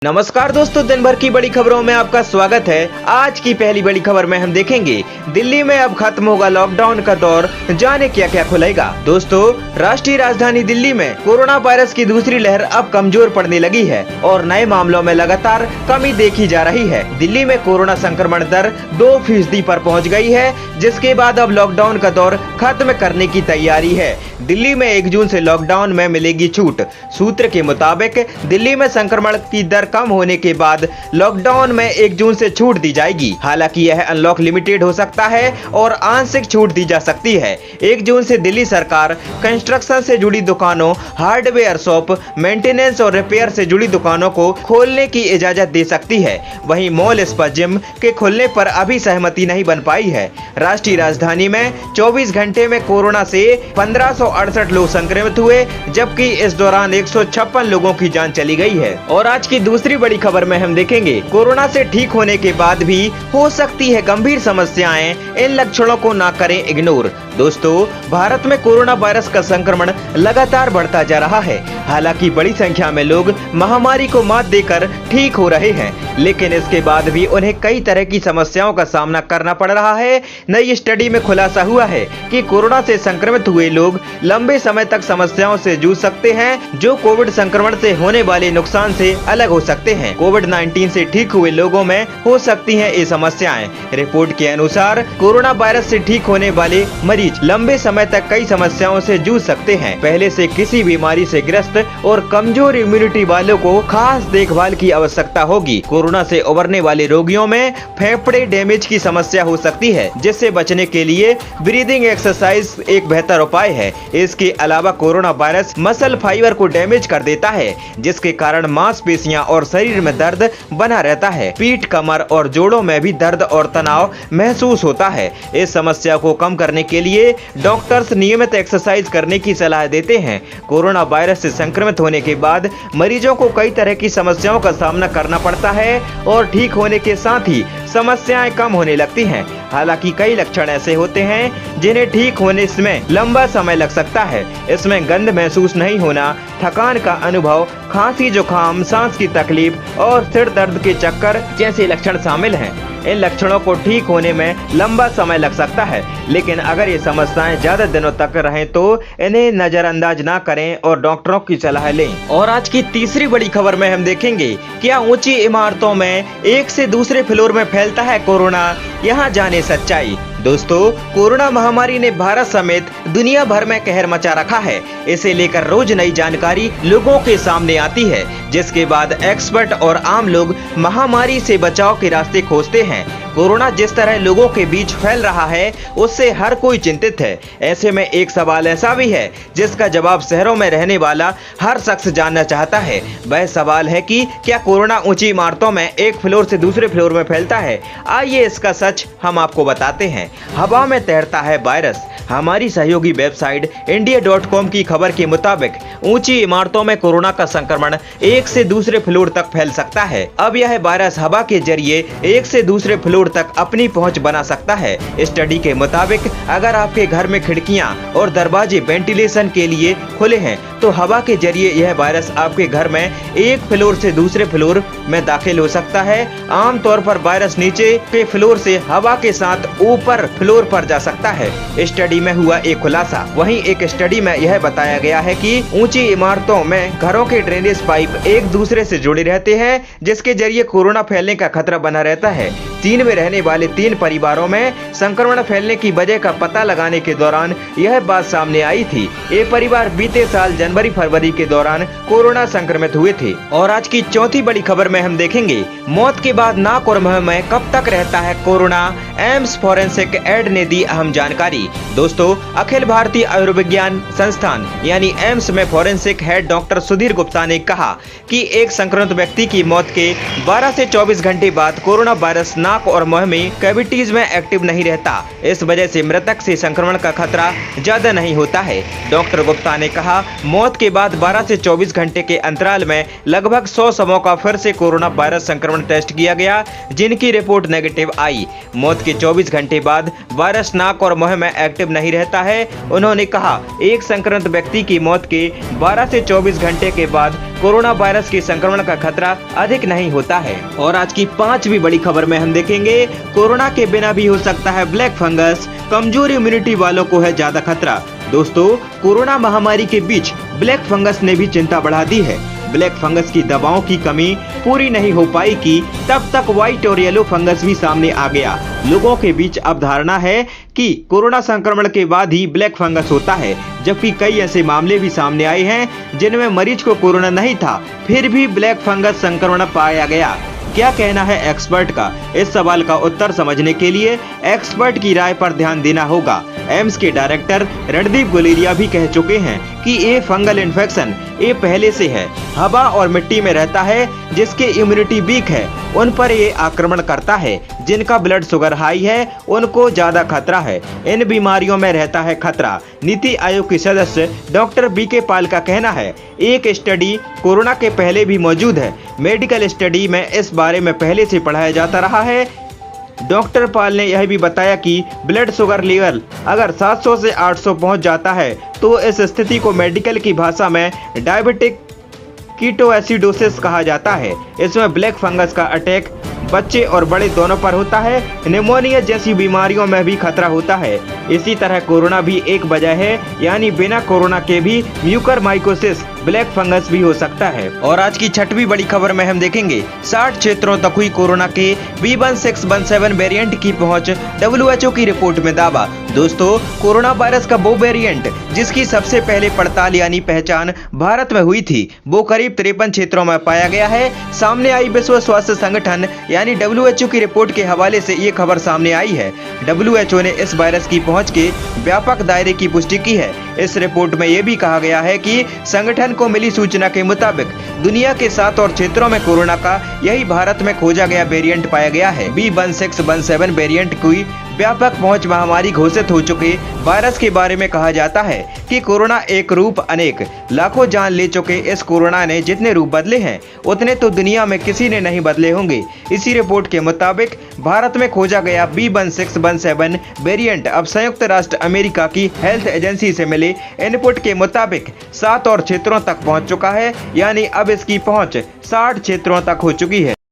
नमस्कार दोस्तों, दिन भर की बड़ी खबरों में आपका स्वागत है। आज की पहली बड़ी खबर में हम देखेंगे दिल्ली में अब खत्म होगा लॉकडाउन का दौर, जाने क्या क्या खुलेगा। दोस्तों, राष्ट्रीय राजधानी दिल्ली में कोरोना वायरस की दूसरी लहर अब कमजोर पड़ने लगी है और नए मामलों में लगातार कमी देखी जा रही है। दिल्ली में कोरोना संक्रमण दर 2% पर पहुंच गई है, जिसके बाद अब लॉकडाउन का दौर खत्म करने की तैयारी है। दिल्ली में 1 जून से लॉकडाउन में मिलेगी छूट। सूत्र के मुताबिक दिल्ली में संक्रमण की दर कम होने के बाद लॉकडाउन में 1 जून से छूट दी जाएगी। हालांकि यह अनलॉक लिमिटेड हो सकता है और आंशिक छूट दी जा सकती है। 1 जून से दिल्ली सरकार कंस्ट्रक्शन से जुड़ी दुकानों, हार्डवेयर शॉप, मेंटेनेंस और रिपेयर से जुड़ी दुकानों को खोलने की इजाजत दे सकती है। वहीं मॉल, स्पा, जिम के खुलने पर अभी सहमति नहीं बन पाई है। राष्ट्रीय राजधानी में 24 घंटे में कोरोना से 1568 लोग संक्रमित हुए, जबकि इस दौरान 156 लोगों की जान चली गई है। और आज की दूसरी बड़ी खबर में हम देखेंगे कोरोना से ठीक होने के बाद भी हो सकती है गंभीर समस्याएं, इन लक्षणों को ना करें इग्नोर। दोस्तों, भारत में कोरोना वायरस का संक्रमण लगातार बढ़ता जा रहा है। हालांकि बड़ी संख्या में लोग महामारी को मात देकर ठीक हो रहे हैं, लेकिन इसके बाद भी उन्हें कई तरह की समस्याओं का सामना करना पड़ रहा है। नई स्टडी में खुलासा हुआ है कि कोरोना से संक्रमित हुए लोग लंबे समय तक समस्याओं से जूझ सकते हैं, जो कोविड संक्रमण से होने वाले नुकसान से अलग हो सकते हैं। कोविड-19 से ठीक हुए लोगों में हो सकती हैं ये समस्याएं। रिपोर्ट के अनुसार कोरोना वायरस से ठीक होने वाले मरीज लंबे समय तक कई समस्याओं से जूझ सकते हैं। पहले से किसी बीमारी से ग्रस्त और कमजोर इम्यूनिटी वालों को खास देखभाल की आवश्यकता होगी। कोरोना से उबरने वाले रोगियों में फेफड़े डैमेज की समस्या हो सकती है, जिससे बचने के लिए ब्रीदिंग एक्सरसाइज एक बेहतर उपाय है। इसके अलावा कोरोना वायरस मसल फाइबर को डैमेज कर देता है, जिसके कारण मांसपेशियां और शरीर में दर्द बना रहता है। पीठ, कमर और जोड़ों में भी दर्द और तनाव महसूस होता है। इस समस्या को कम करने के लिए डॉक्टर्स नियमित एक्सरसाइज करने की सलाह देते हैं। कोरोना वायरस से संक्रमित होने के बाद मरीजों को कई तरह की समस्याओं का सामना करना पड़ता है और ठीक होने के साथ ही समस्याएं कम होने लगती हैं। हालांकि कई लक्षण ऐसे होते हैं जिन्हें ठीक होने में लंबा समय लग सकता है। इसमें गंध महसूस नहीं होना, थकान का अनुभव, खांसी, जुकाम, सांस की तकलीफ और सिर दर्द के चक्कर जैसे लक्षण शामिल हैं। इन लक्षणों को ठीक होने में लंबा समय लग सकता है, लेकिन अगर ये समस्याएं ज्यादा दिनों तक रहें तो इन्हें नजरअंदाज ना करें और डॉक्टरों की सलाह लें। और आज की तीसरी बड़ी खबर में हम देखेंगे क्या ऊंची इमारतों में एक से दूसरे फ्लोर में फैलता है कोरोना, यहाँ जाने सच्चाई। दोस्तों, कोरोना महामारी ने भारत समेत दुनिया भर में कहर मचा रखा है। इसे लेकर रोज नई जानकारी लोगों के सामने आती है, जिसके बाद एक्सपर्ट और आम लोग महामारी से बचाव के रास्ते खोजते हैं। कोरोना जिस तरह लोगों के बीच फैल रहा है, उससे हर कोई चिंतित है। ऐसे में एक सवाल ऐसा भी है जिसका जवाब शहरों में रहने वाला हर शख्स जानना चाहता है। वह सवाल है कि क्या कोरोना ऊंची इमारतों में एक फ्लोर से दूसरे फ्लोर में फैलता है? आइए इसका सच हम आपको बताते हैं। हवा में तैरता है वायरस। हमारी सहयोगी वेबसाइट इंडिया.com की खबर के मुताबिक ऊंची इमारतों में कोरोना का संक्रमण एक से दूसरे फ्लोर तक फैल सकता है। अब यह वायरस हवा के जरिए एक से दूसरे फ्लोर तक अपनी पहुंच बना सकता है। स्टडी के मुताबिक अगर आपके घर में खिड़कियां और दरवाजे वेंटिलेशन के लिए खुले हैं, तो हवा के जरिए यह वायरस आपके घर में एक फ्लोर से दूसरे फ्लोर में दाखिल हो सकता है। आमतौर पर वायरस नीचे के फ्लोर से हवा के साथ ऊपर फ्लोर पर जा सकता है। स्टडी में हुआ एक खुलासा। वहीं एक स्टडी में यह बताया गया है कि ऊंची इमारतों में घरों के ड्रेनेज पाइप एक दूसरे से जुड़े रहते हैं, जिसके जरिए कोरोना फैलने का खतरा बना रहता है। चीन में रहने वाले 3 परिवारों में संक्रमण फैलने की वजह का पता लगाने के दौरान यह बात सामने आई थी। ये परिवार बीते साल जनवरी-फरवरी के दौरान कोरोना संक्रमित हुए थे। और आज की चौथी बड़ी खबर में हम देखेंगे मौत के बाद नाक और मुंह में कब तक रहता है कोरोना, एम्स फॉरेंसिक एड ने दी अहम जानकारी। दोस्तों, अखिल भारतीय आयुर्विज्ञान संस्थान यानी एम्स में forensic head doctor Sudhir Gupta ने कहा कि एक संक्रमित व्यक्ति की मौत के 12 से 24 घंटे बाद कोरोना वायरस नाक और मुंह में कैविटीज में एक्टिव नहीं रहता। इस वजह से मृतक से संक्रमण का खतरा ज्यादा नहीं होता है। डॉक्टर गुप्ता ने कहा, मौत मौत के बाद 12 से 24 घंटे के अंतराल में लगभग 100 शवों का फिर से कोरोना वायरस संक्रमण टेस्ट किया गया, जिनकी रिपोर्ट नेगेटिव आई। मौत के 24 घंटे बाद वायरस नाक और मुंह में एक्टिव नहीं रहता है। उन्होंने कहा, एक संक्रमित व्यक्ति की मौत के 12 से 24 घंटे के बाद कोरोना वायरस के संक्रमण का खतरा अधिक नहीं होता है। और आज की 5वीं बड़ी खबर में हम देखेंगे, कोरोना के बिना भी हो सकता है ब्लैक फंगस, कमजोर इम्यूनिटी वालों को है ज्यादा खतरा। दोस्तों, कोरोना महामारी के बीच ब्लैक फंगस ने भी चिंता बढ़ा दी है। ब्लैक फंगस की दवाओं की कमी पूरी नहीं हो पाई कि तब तक व्हाइट और येलो फंगस भी सामने आ गया। लोगों के बीच अब धारणा है कि कोरोना संक्रमण के बाद ही ब्लैक फंगस होता है, जबकि कई ऐसे मामले भी सामने आए हैं जिनमें मरीज को कोरोना नहीं था, फिर भी ब्लैक फंगस संक्रमण पाया गया। क्या कहना है एक्सपर्ट का? इस सवाल का उत्तर समझने के लिए एक्सपर्ट की राय पर ध्यान देना होगा। एम्स के डायरेक्टर रणदीप गुलेरिया भी कह चुके हैं कि ये फंगल इन्फेक्शन ये पहले से है, हवा और मिट्टी में रहता है। जिसके इम्यूनिटी वीक है उन पर ये आक्रमण करता है। जिनका ब्लड शुगर हाई है उनको ज्यादा खतरा है। इन बीमारियों में रहता है खतरा। नीति आयोग के सदस्य डॉक्टर बीके पाल का कहना है, एक स्टडी कोरोना के पहले भी मौजूद है। मेडिकल स्टडी में इस बारे में पहले से पढ़ाया जाता रहा है। डॉक्टर पाल ने यह भी बताया कि ब्लड शुगर लेवल अगर 700 से 800 पहुंच जाता है तो इस स्थिति को मेडिकल की भाषा में डायबिटिक कीटोएसिडोसिस कहा जाता है। इसमें ब्लैक फंगस का अटैक बच्चे और बड़े दोनों पर होता है। निमोनिया जैसी बीमारियों में भी खतरा होता है। इसी तरह कोरोना भी एक वजह है, यानी बिना कोरोना के भी म्यूकरमाइकोसिस ब्लैक फंगस भी हो सकता है। और आज की 6वीं बड़ी खबर में हम देखेंगे, 60 क्षेत्रों तक हुई कोरोना के B1617 वेरिएंट की पहुंच, WHO की रिपोर्ट में दावा। दोस्तों, कोरोना वायरस का वो वेरिएंट जिसकी सबसे पहले पड़ताल यानी पहचान भारत में हुई थी, वो करीब 53 क्षेत्रों में पाया गया है। सामने आई विश्व स्वास्थ्य संगठन यानी WHO की रिपोर्ट के हवाले से ये खबर सामने आई है। WHO ने इस वायरस की पहुंच के व्यापक दायरे की पुष्टि की है। इस रिपोर्ट में ये भी कहा गया है कि संगठन को मिली सूचना के मुताबिक दुनिया के 7 और क्षेत्रों में कोरोना का यही भारत में खोजा गया वेरिएंट पाया गया है। B1617 वेरिएंट की व्यापक पहुंच महामारी घोषित हो चुके वायरस के बारे में कहा जाता है कि कोरोना एक रूप अनेक, लाखों जान ले चुके इस कोरोना ने जितने रूप बदले हैं उतने तो दुनिया में किसी ने नहीं बदले होंगे। इसी रिपोर्ट के मुताबिक भारत में खोजा गया B1617 वेरिएंट अब संयुक्त राष्ट्र अमेरिका की हेल्थ एजेंसी से मिले इनपुट के मुताबिक 7 और क्षेत्रों तक पहुंच चुका है, यानी अब इसकी पहुंच 60 क्षेत्रों तक हो चुकी है।